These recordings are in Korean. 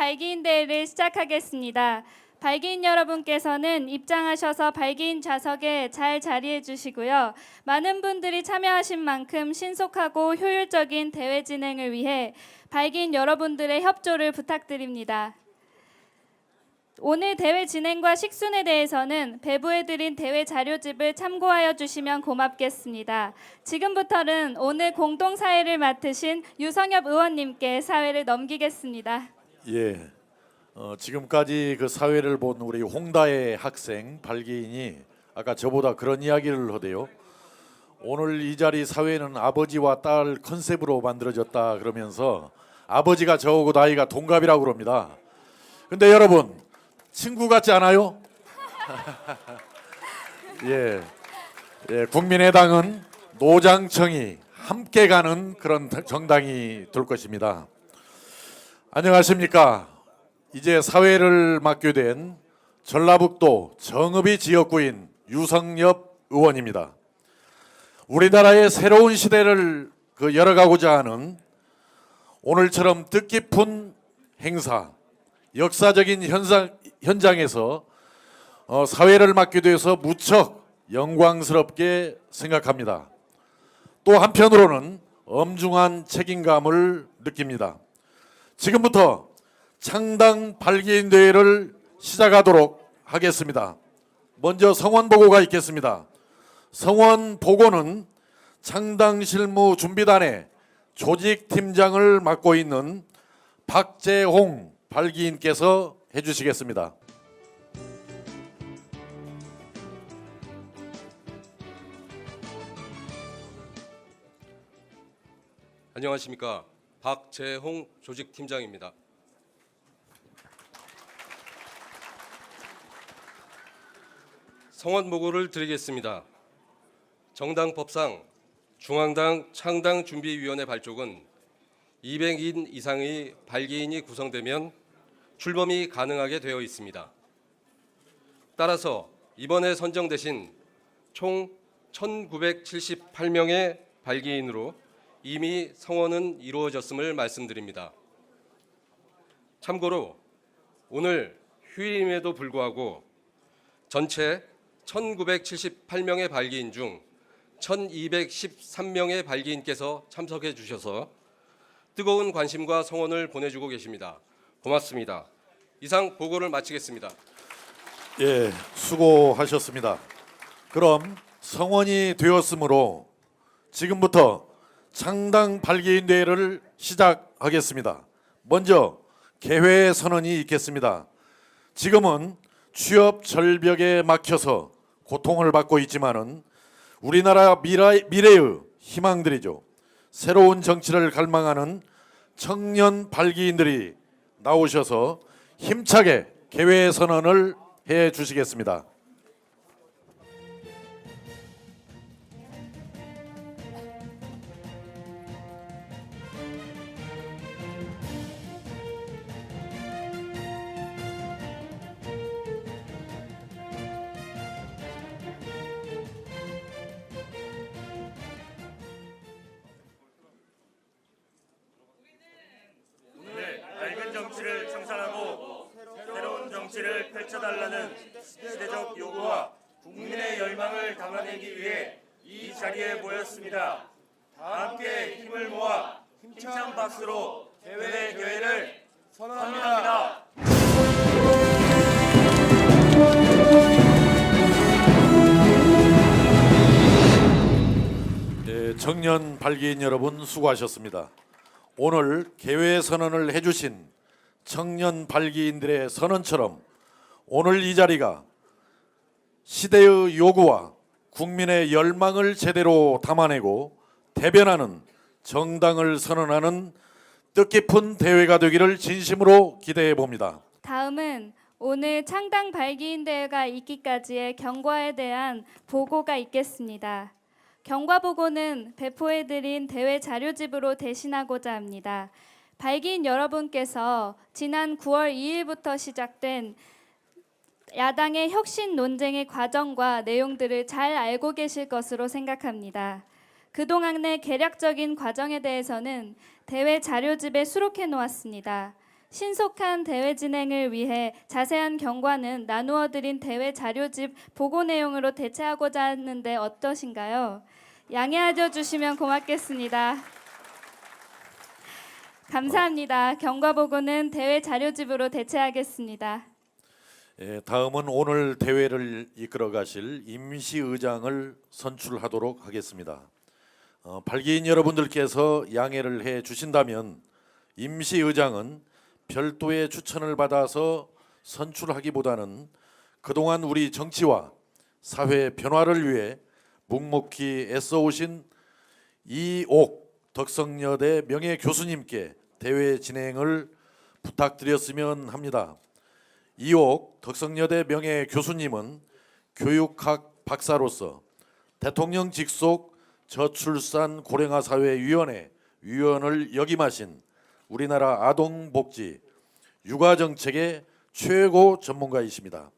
발기인 대회를 시작하겠습니다. 발기인 여러분께서는 입장하셔서 발기인 좌석에 잘 자리해 주시고요. 많은 분들이 참여하신 만큼 신속하고 효율적인 대회 진행을 위해 발기인 여러분들의 협조를 부탁드립니다. 오늘 대회 진행과 식순에 대해서는 배부해드린 대회 자료집을 참고하여 주시면 고맙겠습니다. 지금부터는 오늘 공동사회를 맡으신 유성엽 의원님께 사회를 넘기겠습니다. 예, 지금까지 그 사회를 본 우리 홍다의 학생 발기인이 아까 저보다 그런 이야기를 하대요. 오늘 이 자리 사회는 아버지와 딸 컨셉으로 만들어졌다 그러면서 아버지가 저하고 나이가 동갑이라고 그럽니다. 근데 여러분 친구 같지 않아요? 예, 국민의당은 노장청이 함께 가는 그런 정당이 될 것입니다. 안녕하십니까? 이제 사회를 맡게 된 전라북도 정읍이 지역구인 유성엽 의원입니다. 우리나라의 새로운 시대를 열어가고자 하는 오늘처럼 뜻깊은 행사, 역사적인 현장에서 사회를 맡게 돼서 무척 영광스럽게 생각합니다. 또 한편으로는 엄중한 책임감을 느낍니다. 지금부터 창당 발기인 대회를 시작하도록 하겠습니다. 먼저 성원 보고가 있겠습니다. 성원 보고는 창당 실무 준비단의 조직팀장을 맡고 있는 박재홍 발기인께서 해주시겠습니다. 안녕하십니까? 박재홍 조직팀장입니다. 성원 보고를 드리겠습니다. 정당법상 중앙당 창당준비위원회 발족은 200인 이상의 발기인이 구성되면 출범이 가능하게 되어 있습니다. 따라서 이번에 선정되신 총 1978명의 발기인으로 이미 성원은 이루어졌음을 말씀드립니다. 참고로 오늘 휴일임에도 불구하고 전체 1978명의 발기인 중 1213명의 발기인께서 참석해 주셔서 뜨거운 관심과 성원을 보내주고 계십니다. 고맙습니다. 이상 보고를 마치겠습니다. 예, 수고하셨습니다. 그럼 성원이 되었으므로 지금부터 창당 발기인 대회를 시작하겠습니다. 먼저 개회 선언이 있겠습니다. 지금은 취업 절벽에 막혀서 고통을 받고 있지만은 우리나라 미래의 희망들이죠. 새로운 정치를 갈망하는 청년 발기인들이 나오셔서 힘차게 개회 선언을 해 주시겠습니다. 밝은 정치를 창산하고 새로운 정치를 펼쳐달라는 시대적 요구와 국민의 열망을 담아내기 위해 이 자리에 모였습니다. 다 함께 힘을 모아 힘찬 박수로 대회 개회를 선언합니다. 네, 청년 발기인 여러분 수고하셨습니다. 오늘 개회 선언을 해주신 청년 발기인들의 선언처럼 오늘 이 자리가 시대의 요구와 국민의 열망을 제대로 담아내고 대변하는 정당을 선언하는 뜻깊은 대회가 되기를 진심으로 기대해 봅니다. 다음은 오늘 창당 발기인 대회가 있기까지의 경과에 대한 보고가 있겠습니다. 경과 보고는 배포해드린 대회 자료집으로 대신하고자 합니다. 발기인 여러분께서 지난 9월 2일부터 시작된 야당의 혁신 논쟁의 과정과 내용들을 잘 알고 계실 것으로 생각합니다. 그동안의 개략적인 과정에 대해서는 대회 자료집에 수록해 놓았습니다. 신속한 대회 진행을 위해 자세한 경과는 나누어 드린 대회 자료집 보고 내용으로 대체하고자 하는데 어떠신가요? 양해하여 주시면 고맙겠습니다. 감사합니다. 경과 보고는 대회 자료집으로 대체하겠습니다. 예, 다음은 오늘 대회를 이끌어 가실 임시의장을 선출하도록 하겠습니다. 발기인 여러분들께서 양해를 해 주신다면 임시의장은 별도의 추천을 받아서 선출하기보다는 그동안 우리 정치와 사회 변화를 위해 묵묵히 애써오신 이옥 덕성여대 명예교수님께 대회 진행을 부탁드렸으면 합니다. 이옥 덕성여대 명예교수님은 교육학 박사로서 대통령 직속 저출산 고령화 사회위원회 위원을 역임하신 우리나라 아동복지 육아정책의 최고 전문가이십니다.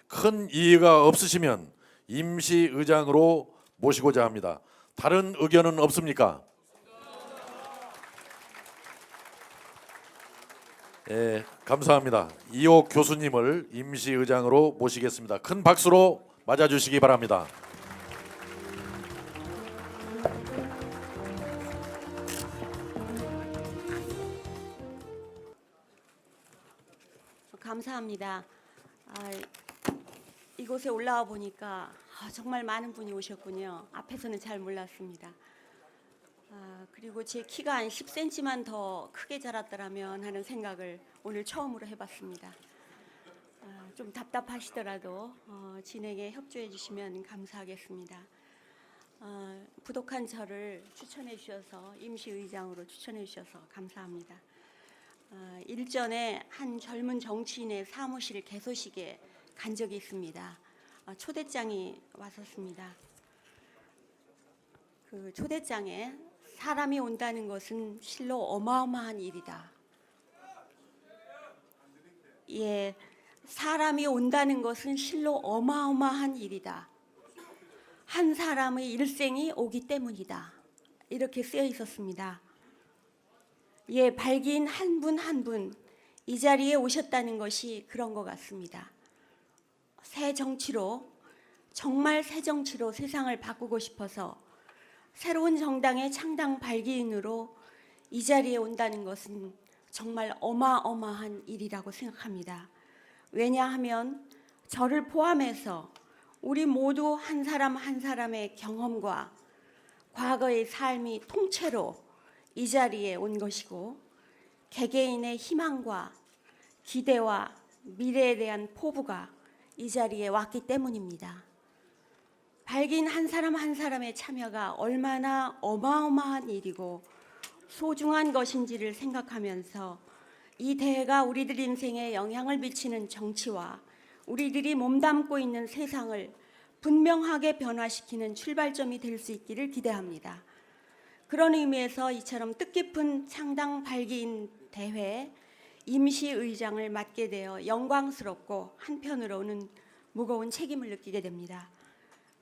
큰 이의가 없으시면 임시의장으로 모시고자 합니다. 다른 의견은 없습니까? 예, 감사합니다. 이옥 교수님을 임시의장으로 모시겠습니다. 큰 박수로 맞아주시기 바랍니다. 감사합니다. 이곳에 올라와 보니까 정말 많은 분이 오셨군요. 앞에서는 잘 몰랐습니다. 그리고 제 키가 한 10cm만 더 크게 자랐더라면 하는 생각을 오늘 처음으로 해봤습니다. 좀 답답하시더라도 진행에 협조해 주시면 감사하겠습니다. 부족한 저를 추천해 주셔서 임시의장으로 추천해 주셔서 감사합니다. 일전에 한 젊은 정치인의 사무실 개소식에 간 적이 있습니다. 초대장이 왔었습니다. 그 초대장에 사람이 온다는 것은 실로 어마어마한 일이다. 예, 사람이 온다는 것은 실로 어마어마한 일이다. 한 사람의 일생이 오기 때문이다. 이렇게 쓰여 있었습니다. 예, 발기인 한 분 한 분 이 자리에 오셨다는 것이 그런 것 같습니다. 새 정치로, 정말 새 정치로 세상을 바꾸고 싶어서 새로운 정당의 창당 발기인으로 이 자리에 온다는 것은 정말 어마어마한 일이라고 생각합니다. 왜냐하면 저를 포함해서 우리 모두 한 사람 한 사람의 경험과 과거의 삶이 통째로 이 자리에 온 것이고 개개인의 희망과 기대와 미래에 대한 포부가 이 자리에 왔기 때문입니다. 발기인 한 사람 한 사람의 참여가 얼마나 어마어마한 일이고 소중한 것인지를 생각하면서 이 대회가 우리들 인생에 영향을 미치는 정치와 우리들이 몸담고 있는 세상을 분명하게 변화시키는 출발점이 될 수 있기를 기대합니다. 그런 의미에서 이처럼 뜻깊은 창당 발기인 대회 임시의장을 맡게 되어 영광스럽고 한편으로는 무거운 책임을 느끼게 됩니다.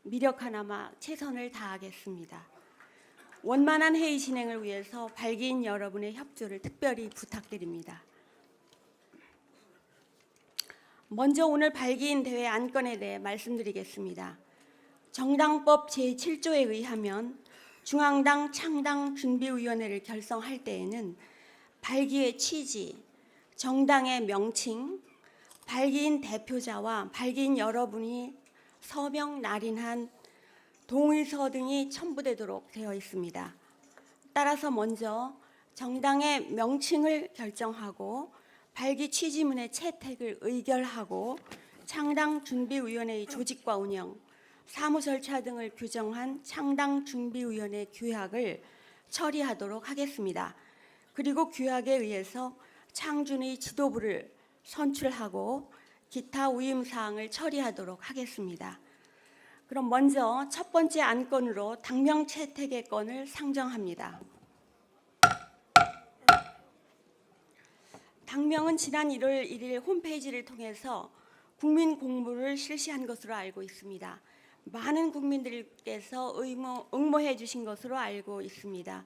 미력하나마 최선을 다하겠습니다. 원만한 회의 진행을 위해서 발기인 여러분의 협조를 특별히 부탁드립니다. 먼저 오늘 발기인 대회 안건에 대해 말씀드리겠습니다. 정당법 제7조에 의하면 중앙당 창당준비위원회를 결성할 때에는 발기의 취지, 정당의 명칭, 발기인 대표자와 발기인 여러분이 서명 날인한 동의서 등이 첨부되도록 되어 있습니다. 따라서 먼저 정당의 명칭을 결정하고 발기 취지문의 채택을 의결하고 창당준비위원회의 조직과 운영, 사무 절차 등을 규정한 창당준비위원회 규약을 처리하도록 하겠습니다. 그리고 규약에 의해서 창준의 지도부를 선출하고 기타 위임사항을 처리하도록 하겠습니다. 그럼 먼저 첫 번째 안건으로 당명 채택의 건을 상정합니다. 당명은 지난 1월 1일 홈페이지를 통해서 국민 공모를 실시한 것으로 알고 있습니다. 많은 국민들께서 응모해 주신 것으로 알고 있습니다.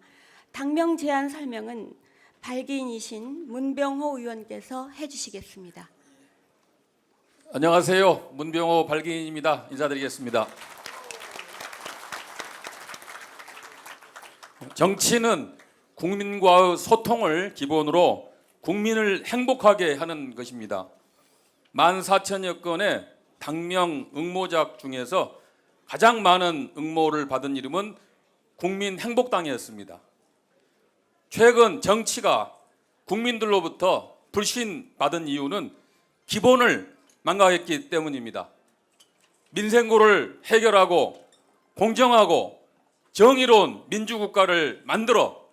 당명 제안 설명은 발기인이신 문병호 의원께서 해주시겠습니다. 안녕하세요. 문병호 발기인입니다. 인사드리겠습니다. 정치는 국민과의 소통을 기본으로 국민을 행복하게 하는 것입니다. 14,000여 건의 당명 응모작 중에서 가장 많은 응모를 받은 이름은 국민행복당이었습니다. 최근 정치가 국민들로부터 불신받은 이유는 기본을 망각했기 때문입니다. 민생고를 해결하고 공정하고 정의로운 민주국가를 만들어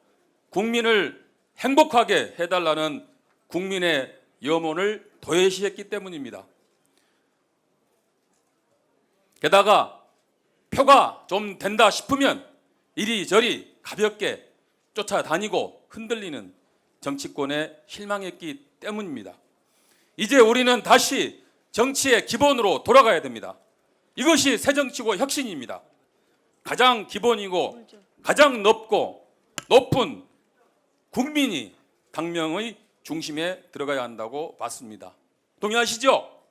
국민을 행복하게 해달라는 국민의 염원을 도외시했기 때문입니다. 게다가 표가 좀 된다 싶으면 이리저리 가볍게 쫓아다니고 흔들리는 정치권에 실망했기 때문입니다. 이제 우리는 다시 정치의 기본으로 돌아가야 됩니다. 이것이 새정치고 혁신입니다. 가장 기본이고 가장 높은 국민이 당명의 중심에 들어가야 한다고 봤습니다. 동의하시죠?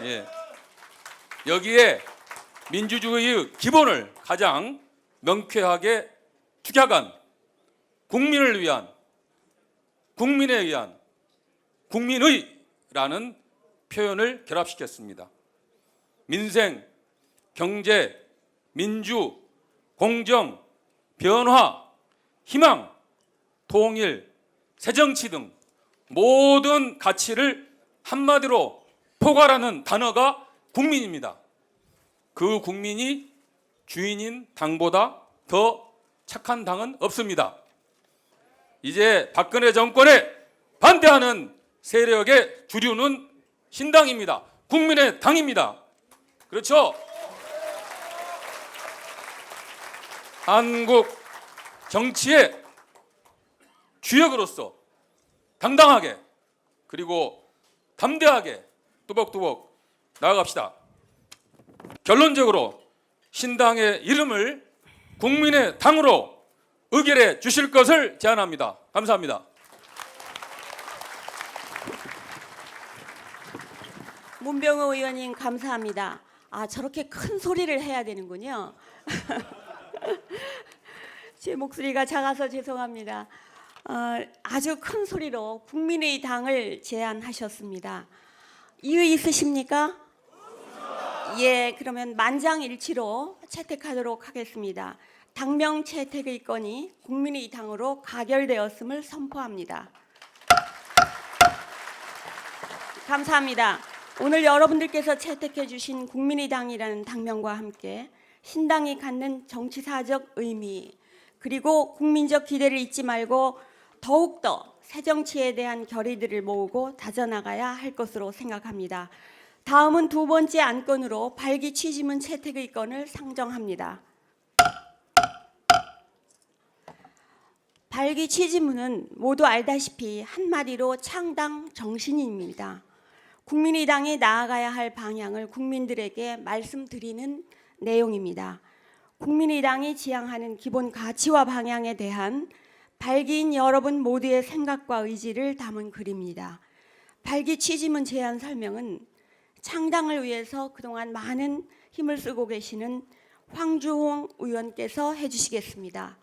예. 여기에 민주주의의 기본을 가장 명쾌하게 축약한 국민을 위한, 국민에 의한, 국민의라는 표현을 결합시켰습니다. 민생, 경제, 민주, 공정, 변화, 희망, 통일, 새정치 등 모든 가치를 한마디로 포괄하는 단어가 국민입니다. 그 국민이 주인인 당보다 더 착한 당은 없습니다. 이제 박근혜 정권에 반대하는 세력의 주류는 신당입니다. 국민의 당입니다. 그렇죠? 한국 정치의 주역으로서 당당하게 그리고 담대하게 뚜벅뚜벅 나아갑시다. 결론적으로 신당의 이름을 국민의 당으로 의결해 주실 것을 제안합니다. 감사합니다. 문병호 의원님 감사합니다. 아, 저렇게 큰 소리를 해야 되는군요. 제 목소리가 작아서 죄송합니다. 아주 큰 소리로 국민의 당을 제안하셨습니다. 이유 있으십니까? 예, 그러면 만장일치로 채택하도록 하겠습니다. 당명 채택의 건이 국민의 당으로 가결되었음을 선포합니다. 감사합니다. 오늘 여러분들께서 채택해 주신 국민의 당이라는 당명과 함께 신당이 갖는 정치사적 의미 그리고 국민적 기대를 잊지 말고 더욱더 새정치에 대한 결의들을 모으고 다져나가야 할 것으로 생각합니다. 다음은 두 번째 안건으로 발기 취지문 채택의 건을 상정합니다. 발기 취지문은 모두 알다시피 한마디로 창당 정신입니다. 국민의당이 나아가야 할 방향을 국민들에게 말씀드리는 내용입니다. 국민의당이 지향하는 기본 가치와 방향에 대한 발기인 여러분 모두의 생각과 의지를 담은 글입니다. 발기 취지문 제안 설명은 창당을 위해서 그동안 많은 힘을 쓰고 계시는 황주홍 의원께서 해주시겠습니다.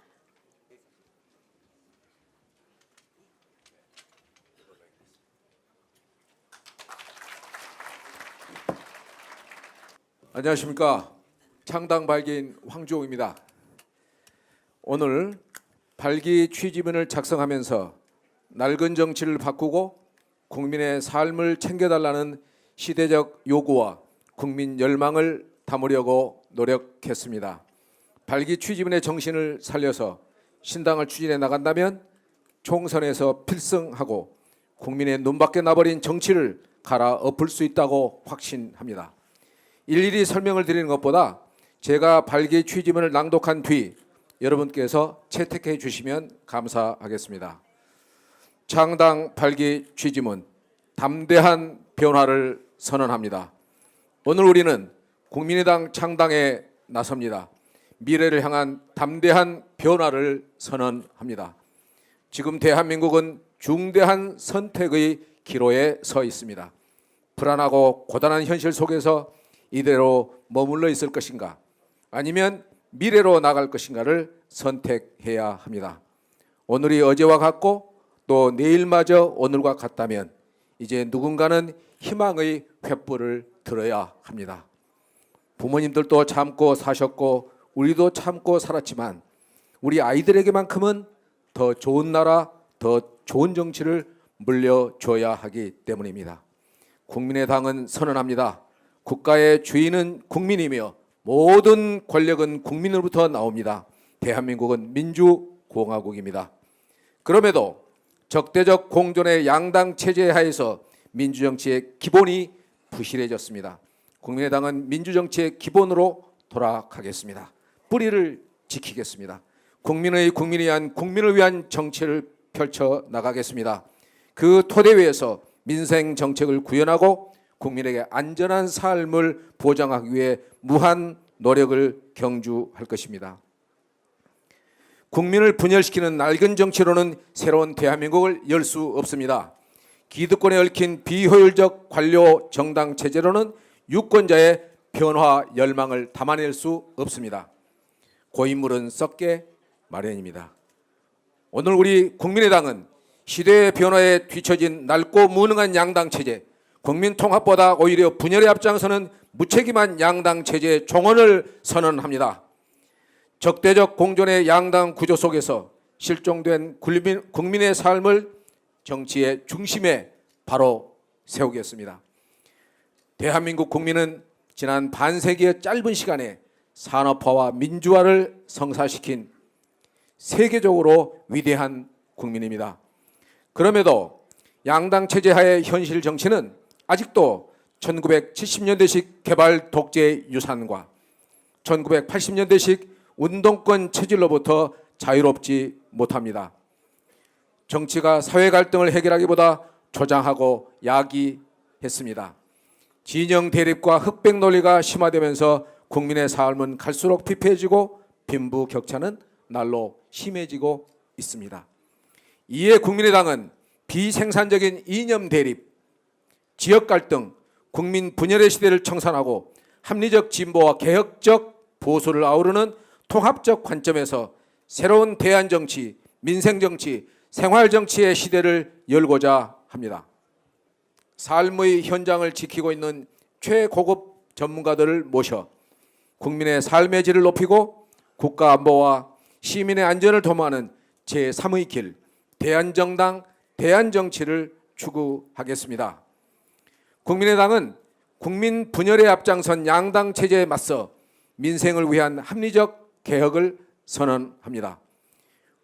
안녕하십니까. 창당 발기인 황주홍입니다. 오늘 발기 취지문을 작성하면서 낡은 정치를 바꾸고 국민의 삶을 챙겨달라는 시대적 요구와 국민 열망을 담으려고 노력했습니다. 발기 취지문의 정신을 살려서 신당을 추진해 나간다면 총선에서 필승하고 국민의 눈밖에 나버린 정치를 갈아엎을 수 있다고 확신합니다. 일일이 설명을 드리는 것보다 제가 발기 취지문을 낭독한 뒤 여러분께서 채택해 주시면 감사하겠습니다. 창당 발기 취지문 담대한 변화를 선언합니다. 오늘 우리는 국민의당 창당에 나섭니다. 미래를 향한 담대한 변화를 선언합니다. 지금 대한민국은 중대한 선택의 기로에 서 있습니다. 불안하고 고단한 현실 속에서 이대로 머물러 있을 것인가, 아니면 미래로 나갈 것인가를 선택해야 합니다. 오늘이 어제와 같고 또 내일마저 오늘과 같다면 이제 누군가는 희망의 횃불을 들어야 합니다. 부모님들도 참고 사셨고 우리도 참고 살았지만 우리 아이들에게만큼은 더 좋은 나라, 더 좋은 정치를 물려줘야 하기 때문입니다. 국민의당은 선언합니다. 국가의 주인은 국민이며 모든 권력은 국민으로부터 나옵니다. 대한민국은 민주공화국입니다. 그럼에도 적대적 공존의 양당 체제 하에서 민주정치의 기본이 부실해졌습니다. 국민의당은 민주정치의 기본으로 돌아가겠습니다. 뿌리를 지키겠습니다. 국민이 위한 국민을 위한 정치를 펼쳐 나가겠습니다. 그 토대 위에서 민생 정책을 구현하고 국민에게 안전한 삶을 보장하기 위해 무한 노력을 경주할 것입니다. 국민을 분열시키는 낡은 정치로는 새로운 대한민국을 열 수 없습니다. 기득권에 얽힌 비효율적 관료 정당 체제로는 유권자의 변화 열망을 담아낼 수 없습니다. 고인물은 썩게 마련입니다. 오늘 우리 국민의당은 시대의 변화에 뒤처진 낡고 무능한 양당 체제, 국민 통합보다 오히려 분열에 앞장서는 무책임한 양당 체제의 종언을 선언합니다. 적대적 공존의 양당 구조 속에서 실종된 국민의 삶을 정치의 중심에 바로 세우겠습니다. 대한민국 국민은 지난 반세기의 짧은 시간에 산업화와 민주화를 성사시킨 세계적으로 위대한 국민입니다. 그럼에도 양당 체제 하의 현실 정치는 아직도 1970년대식 개발 독재 유산과 1980년대식 운동권 체질로부터 자유롭지 못합니다. 정치가 사회 갈등을 해결하기보다 조장하고 야기했습니다. 진영 대립과 흑백 논리가 심화되면서 국민의 삶은 갈수록 피폐해지고 빈부격차는 날로 심해지고 있습니다. 이에 국민의당은 비생산적인 이념 대립, 지역 갈등, 국민 분열의 시대를 청산하고 합리적 진보와 개혁적 보수를 아우르는 통합적 관점에서 새로운 대안정치, 민생정치, 생활정치의 시대를 열고자 합니다. 삶의 현장을 지키고 있는 최고급 전문가들을 모셔 국민의 삶의 질을 높이고 국가 안보와 시민의 안전을 도모하는 제3의 길, 대안정당, 대안정치를 추구하겠습니다. 국민의당은 국민 분열에 앞장선 양당 체제에 맞서 민생을 위한 합리적 개혁을 선언합니다.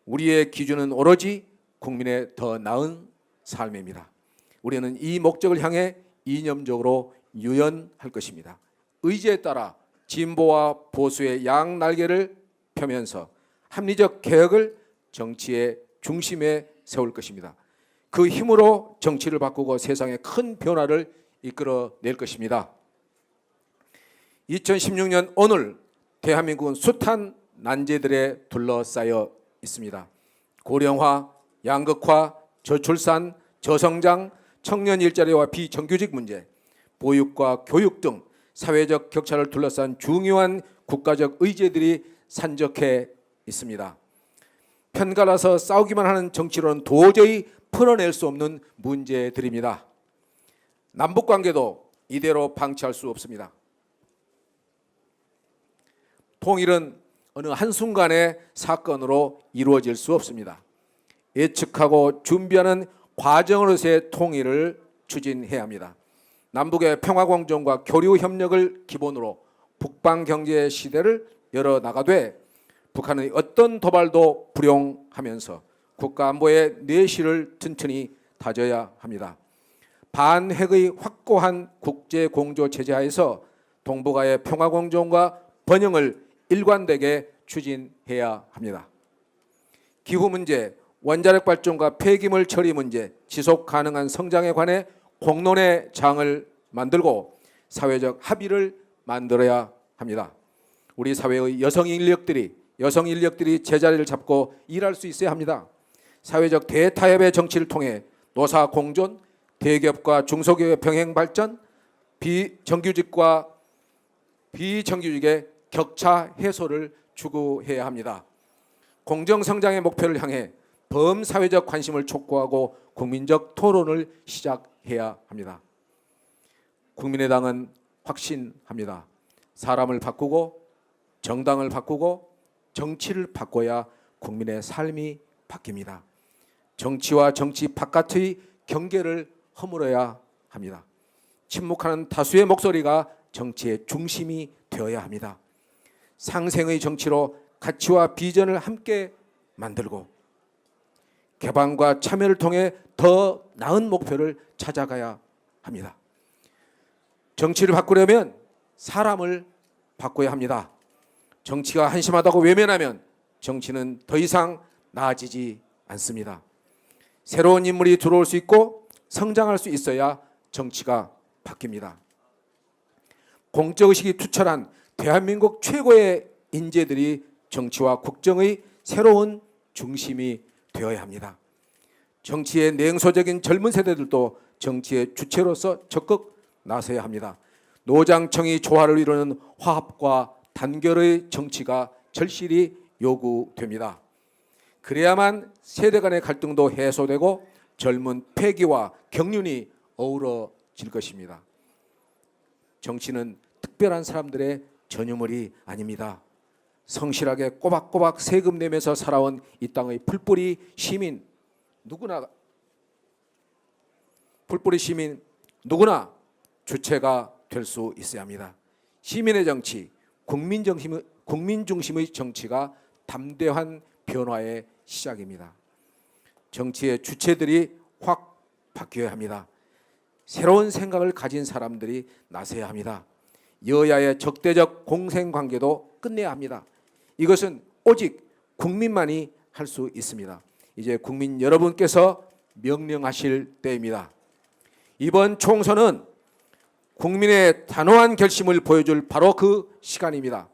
우리의 기준은 오로지 국민의 더 나은 삶입니다. 우리는 이 목적을 향해 이념적으로 유연할 것입니다. 의지에 따라 진보와 보수의 양날개를 펴면서 합리적 개혁을 정치의 중심에 세울 것입니다. 그 힘으로 정치를 바꾸고 세상에 큰 변화를 이끌어낼 것입니다. 2016년 오늘 대한민국은 숱한 난제들에 둘러싸여 있습니다. 고령화, 양극화, 저출산, 저성장, 청년 일자리와 비정규직 문제, 보육과 교육 등 사회적 격차를 둘러싼 중요한 국가적 의제들이 산적해 있습니다. 편갈라서 싸우기만 하는 정치로는 도저히 풀어낼 수 없는 문제들입니다. 남북관계도 이대로 방치할 수 없습니다. 통일은 어느 한순간의 사건으로 이루어질 수 없습니다. 예측하고 준비하는 과정으로서의 통일을 추진해야 합니다. 남북의 평화공존과 교류협력을 기본으로 북방경제 시대를 열어나가되 북한의 어떤 도발도 불용하면서 국가안보의 내실을 튼튼히 다져야 합니다. 반핵의 확고한 국제공조 체제 하에서 동북아의 평화공존과 번영을 일관되게 추진해야 합니다. 기후 문제, 원자력 발전과 폐기물 처리 문제, 지속 가능한 성장에 관해 공론의 장을 만들고 사회적 합의를 만들어야 합니다. 우리 사회의 여성 인력들이 제자리를 잡고 일할 수 있어야 합니다. 사회적 대타협의 정치를 통해 노사 공존, 대기업과 중소기업의 병행 발전, 비정규직과 비정규직의 격차 해소를 추구해야 합니다. 공정성장의 목표를 향해 범사회적 관심을 촉구하고 국민적 토론을 시작해야 합니다. 국민의당은 확신합니다. 사람을 바꾸고 정당을 바꾸고 정치를 바꿔야 국민의 삶이 바뀝니다. 정치와 정치 바깥의 경계를 허물어야 합니다. 침묵하는 다수의 목소리가 정치의 중심이 되어야 합니다. 상생의 정치로 가치와 비전을 함께 만들고 개방과 참여를 통해 더 나은 목표를 찾아가야 합니다. 정치를 바꾸려면 사람을 바꿔야 합니다. 정치가 한심하다고 외면하면 정치는 더 이상 나아지지 않습니다. 새로운 인물이 들어올 수 있고 성장할 수 있어야 정치가 바뀝니다. 공적의식이 투철한 대한민국 최고의 인재들이 정치와 국정의 새로운 중심이 되어야 합니다. 정치의 냉소적인 젊은 세대들도 정치의 주체로서 적극 나서야 합니다. 노장청이 조화를 이루는 화합과 단결의 정치가 절실히 요구됩니다. 그래야만 세대 간의 갈등도 해소되고 젊은 패기와 경륜이 어우러질 것입니다. 정치는 특별한 사람들의 전유물이 아닙니다. 성실하게 꼬박꼬박 세금 내면서 살아온 이 땅의 풀뿌리 시민 누구나 주체가 될 수 있어야 합니다. 시민의 정치, 국민 중심의 정치가 담대한 변화의 시작입니다. 정치의 주체들이 확 바뀌어야 합니다. 새로운 생각을 가진 사람들이 나서야 합니다. 여야의 적대적 공생관계도 끝내야 합니다. 이것은 오직 국민만이 할 수 있습니다. 이제 국민 여러분께서 명령하실 때입니다. 이번 총선은 국민의 단호한 결심을 보여줄 바로 그 시간입니다.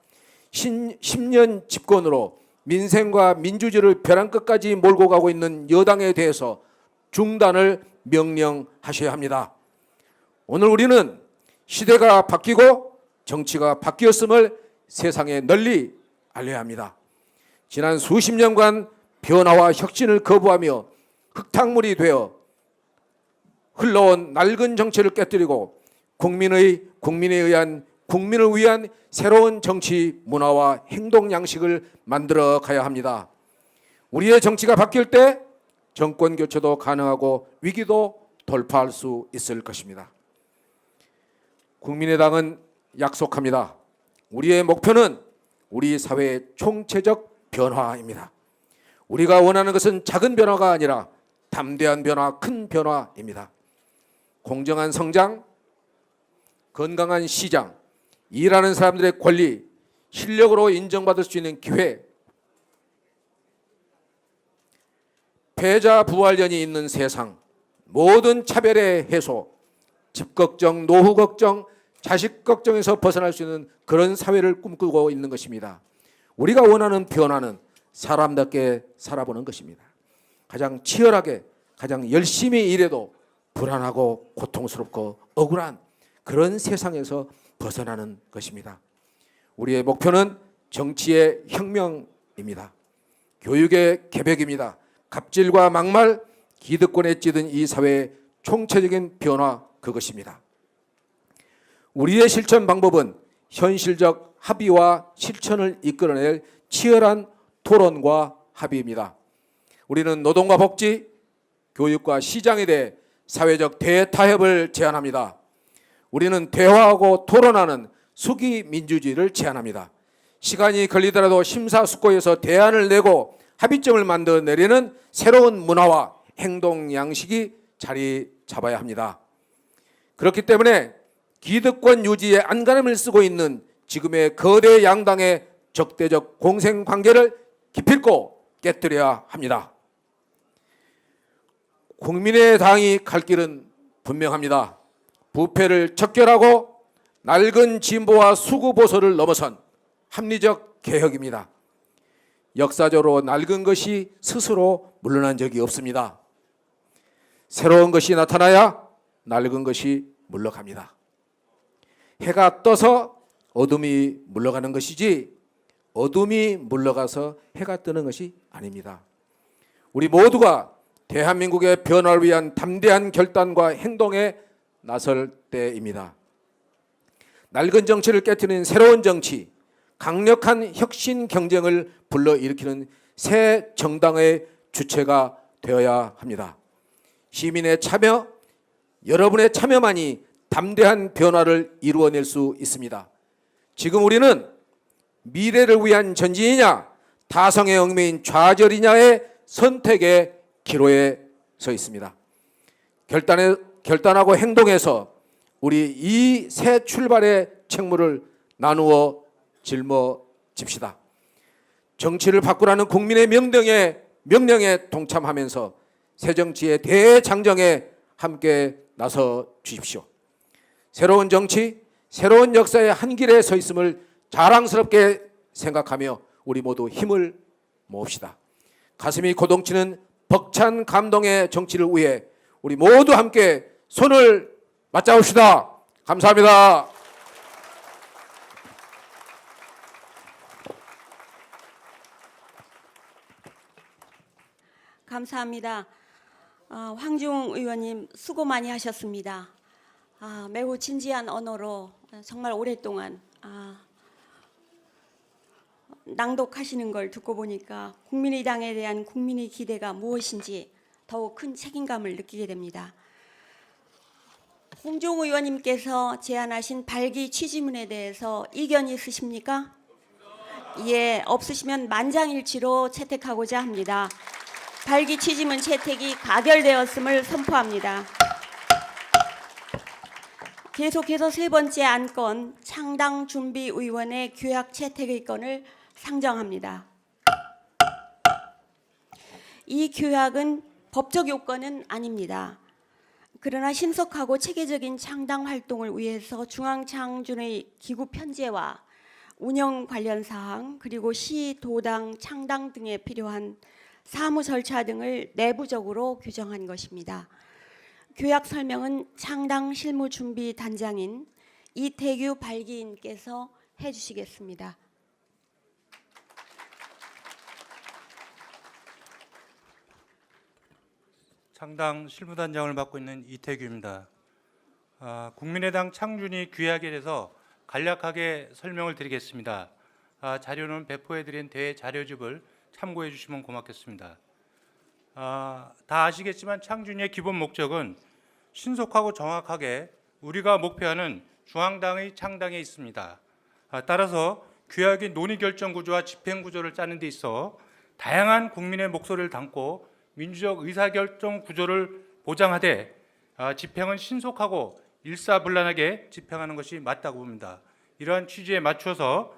10년 집권으로 민생과 민주주의를 벼랑 끝까지 몰고 가고 있는 여당에 대해서 중단을 명령하셔야 합니다. 오늘 우리는 시대가 바뀌고 정치가 바뀌었음을 세상에 널리 알려야 합니다. 지난 수십 년간 변화와 혁신을 거부하며 흙탕물이 되어 흘러온 낡은 정치를 깨뜨리고 국민을 위한 새로운 정치 문화와 행동 양식을 만들어 가야 합니다. 우리의 정치가 바뀔 때 정권 교체도 가능하고 위기도 돌파할 수 있을 것입니다. 국민의당은 약속합니다. 우리의 목표는 우리 사회의 총체적 변화입니다. 우리가 원하는 것은 작은 변화가 아니라 담대한 변화, 큰 변화입니다. 공정한 성장, 건강한 시장, 일하는 사람들의 권리, 실력으로 인정받을 수 있는 기회, 패자 부활련이 있는 세상, 모든 차별의 해소, 집 걱정, 노후 걱정, 자식 걱정에서 벗어날 수 있는 그런 사회를 꿈꾸고 있는 것입니다. 우리가 원하는 변화는 사람답게 살아보는 것입니다. 가장 치열하게, 가장 열심히 일해도 불안하고 고통스럽고 억울한 그런 세상에서 벗어나는 것입니다. 우리의 목표는 정치의 혁명입니다. 교육의 개벽입니다. 갑질과 막말, 기득권에 찌든 이 사회의 총체적인 변화 그것입니다. 우리의 실천 방법은 현실적 합의와 실천을 이끌어낼 치열한 토론과 합의입니다. 우리는 노동과 복지, 교육과 시장에 대해 사회적 대타협을 제안합니다. 우리는 대화하고 토론하는 수기 민주주의를 제안합니다. 시간이 걸리더라도 심사숙고해서 대안을 내고 합의점을 만들어내려는 새로운 문화와 행동 양식이 자리 잡아야 합니다. 그렇기 때문에 기득권 유지에 안간힘을 쓰고 있는 지금의 거대 양당의 적대적 공생관계를 기필코 깨뜨려야 합니다. 국민의당이 갈 길은 분명합니다. 부패를 척결하고 낡은 진보와 수구보수를 넘어선 합리적 개혁입니다. 역사적으로 낡은 것이 스스로 물러난 적이 없습니다. 새로운 것이 나타나야 낡은 것이 물러갑니다. 해가 떠서 어둠이 물러가는 것이지 어둠이 물러가서 해가 뜨는 것이 아닙니다. 우리 모두가 대한민국의 변화를 위한 담대한 결단과 행동에 나설 때입니다. 낡은 정치를 깨트리는 새로운 정치, 강력한 혁신 경쟁을 불러일으키는 새 정당의 주체가 되어야 합니다. 시민의 참여, 여러분의 참여만이 담대한 변화를 이루어낼 수 있습니다. 지금 우리는 미래를 위한 전진이냐 타성의 얽매인 좌절이냐의 선택의 기로에 서 있습니다. 결단하고 행동해서 우리 이 새 출발의 책무를 나누어 짊어집시다. 정치를 바꾸라는 국민의 명령에 동참하면서 새 정치의 대장정에 함께 나서 주십시오. 새로운 정치, 새로운 역사의 한 길에 서 있음을 자랑스럽게 생각하며 우리 모두 힘을 모읍시다. 가슴이 고동치는 벅찬 감동의 정치를 위해 우리 모두 함께 손을 맞잡읍시다. 감사합니다. 감사합니다. 황중 의원님 수고 많이 하셨습니다. 매우 진지한 언어로 정말 오랫동안 낭독하시는 걸 듣고 보니까 국민의당에 대한 국민의 기대가 무엇인지 더욱 큰 책임감을 느끼게 됩니다. 홍종 의원님께서 제안하신 발기 취지문에 대해서 이견이 있으십니까? 예, 없으시면 만장일치로 채택하고자 합니다. 발기 취지문 채택이 가결되었음을 선포합니다. 계속해서 세 번째 안건 창당준비위원회 규약 채택의 건을 상정합니다. 이 규약은 법적 요건은 아닙니다. 그러나 신속하고 체계적인 창당 활동을 위해서 중앙창준의 기구 편제와 운영 관련 사항 그리고 시, 도당, 창당 등에 필요한 사무 절차 등을 내부적으로 규정한 것입니다. 규약 설명은 창당 실무 준비 단장인 이태규 발기인께서 해주시겠습니다. 창당 실무단장을 맡고 있는 이태규입니다. 국민의당 창준이 규약에 대해서 간략하게 설명을 드리겠습니다. 자료는 배포해드린 대자료집을 참고해 주시면 고맙겠습니다. 다 아시겠지만 창준이의 기본 목적은 신속하고 정확하게 우리가 목표하는 중앙당의 창당에 있습니다. 따라서 규약의 논의 결정 구조와 집행 구조를 짜는 데 있어 다양한 국민의 목소리를 담고 민주적 의사결정 구조를 보장하되 집행은 신속하고 일사불란하게 집행하는 것이 맞다고 봅니다. 이러한 취지에 맞춰서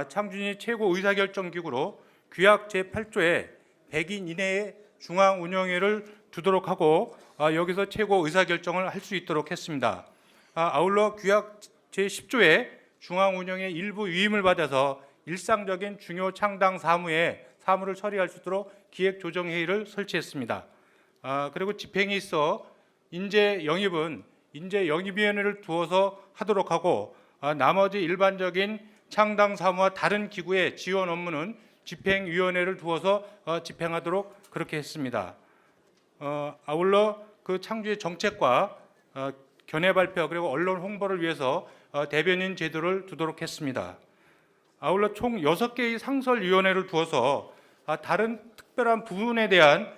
창준이 최고 의사결정기구로 규약 제8조에 100인 이내에 중앙운영회를 두도록 하고 여기서 최고 의사결정을 할 수 있도록 했습니다. 아울러 규약 제10조에 중앙운영회 일부 위임을 받아서 일상적인 중요 창당 사무를 처리할 수 있도록 기획조정회의를 설치했습니다. 그리고 집행에 있어 인재영입은 인재영입위원회를 두어서 하도록 하고 나머지 일반적인 창당 사무와 다른 기구의 지원 업무는 집행위원회를 두어서 집행하도록 그렇게 했습니다. 아울러 그 창주의 정책과 견해 발표 그리고 언론 홍보를 위해서 대변인 제도를 두도록 했습니다. 아울러 총 6개의 상설위원회를 두어서 다른 특별한 부분에 대한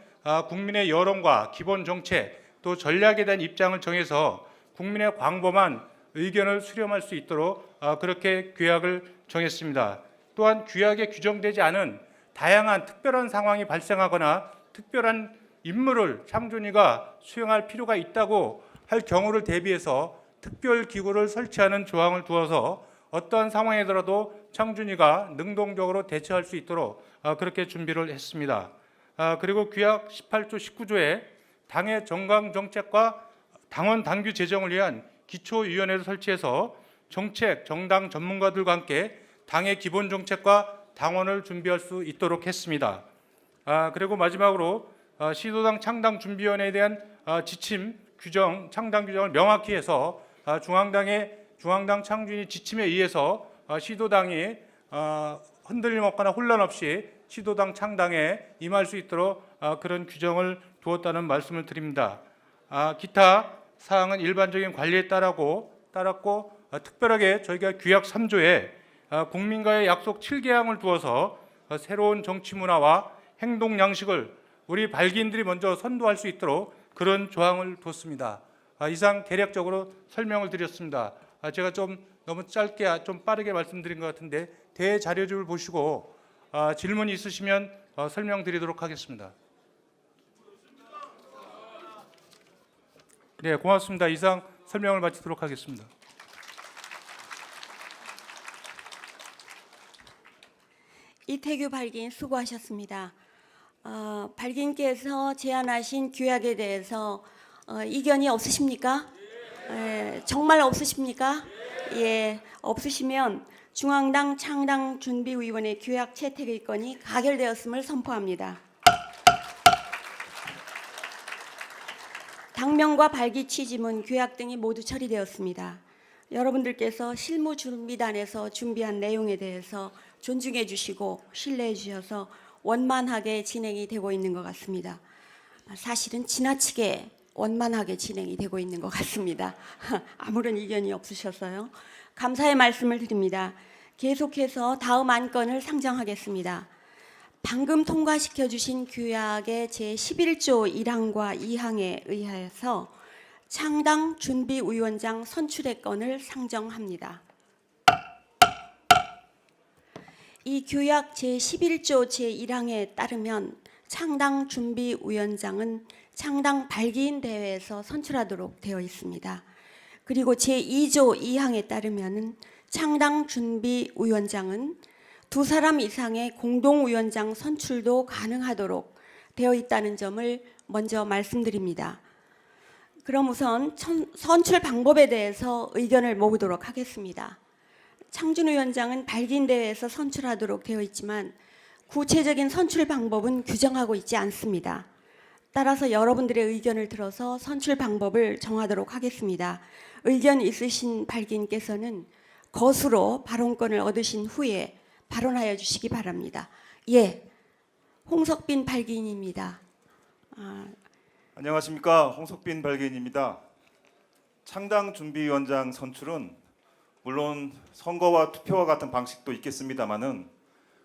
국민의 여론과 기본 정책 또 전략에 대한 입장을 정해서 국민의 광범한 의견을 수렴할 수 있도록 그렇게 규약을 정했습니다. 또한 규약에 규정되지 않은 다양한 특별한 상황이 발생하거나 특별한 임무를 창준이가 수행할 필요가 있다고 할 경우를 대비해서 특별기구를 설치하는 조항을 두어서 어떠한 상황이더라도 창준이가 능동적으로 대처할 수 있도록 그렇게 준비를 했습니다. 그리고 규약 18조 19조에 당의 정강정책과 당원 당규 제정을 위한 기초위원회를 설치해서 정책, 정당 전문가들과 함께 당의 기본 정책과 당원을 준비할 수 있도록 했습니다. 그리고 마지막으로 시도당 창당준비위원회에 대한 지침 규정, 창당 규정을 명확히 해서 중앙당 창준이 지침에 의해서 시도당이 흔들림 없거나 혼란 없이 시도당 창당에 임할 수 있도록 그런 규정을 두었다는 말씀을 드립니다. 기타 사항은 일반적인 관리에 따랐고 특별하게 저희가 규약 3조에 국민과의 약속 7개항을 두어서 새로운 정치 문화와 행동 양식을 우리 발기인들이 먼저 선도할 수 있도록 그런 조항을 뒀습니다. 이상 대략적으로 설명을 드렸습니다. 제가 좀 너무 짧게 좀 빠르게 말씀드린 것 같은데 대자료집을 보시고 질문 있으시면 설명드리도록 하겠습니다. 네, 고맙습니다. 이상 설명을 마치도록 하겠습니다. 이태규 발기인 수고하셨습니다. 발기인께서 제안하신 규약에 대해서 이견이 없으십니까? 정말 없으십니까? 예, 없으시면 중앙당 창당준비위원회 규약 채택의 건이 가결되었음을 선포합니다. 당명과 발기 취지문, 규약 등이 모두 처리되었습니다. 여러분들께서 실무준비단에서 준비한 내용에 대해서 존중해 주시고 신뢰해 주셔서 원만하게 진행이 되고 있는 것 같습니다. 사실은 지나치게 원만하게 진행이 되고 있는 것 같습니다. 아무런 이견이 없으셔서요. 감사의 말씀을 드립니다. 계속해서 다음 안건을 상정하겠습니다. 방금 통과시켜 주신 규약의 제11조 1항과 2항에 의하여서 창당준비위원장 선출의 건을 상정합니다. 이 규약 제11조 제1항에 따르면 창당준비위원장은 창당 발기인 대회에서 선출하도록 되어 있습니다. 그리고 제2조 2항에 따르면 창당준비위원장은 2사람 이상의 공동위원장 선출도 가능하도록 되어 있다는 점을 먼저 말씀드립니다. 그럼 우선 선출 방법에 대해서 의견을 모으도록 하겠습니다. 창준위원장은 발기인대회에서 선출하도록 되어 있지만 구체적인 선출 방법은 규정하고 있지 않습니다. 따라서 여러분들의 의견을 들어서 선출 방법을 정하도록 하겠습니다. 의견 있으신 발기인께서는 거수로 발언권을 얻으신 후에 발언하여 주시기 바랍니다. 예, 홍석빈 발기인입니다. 안녕하십니까, 홍석빈 발기인입니다. 창당준비위원장 선출은 물론 선거와 투표와 같은 방식도 있겠습니다마는